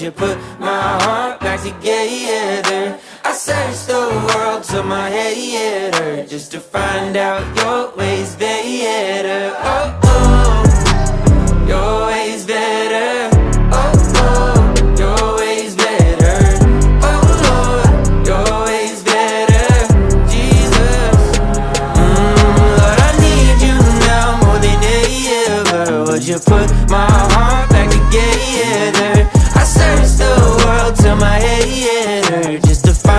you put my heart back together? I searched the world till my head hurt, just to find out your ways better. Oh, oh, your ways better. Oh, oh, your ways better. Oh, Lord, your ways better. Jesus, Lord, I need you now more than ever. Would you put my heart back together? I searched the world till my head hurt, just to find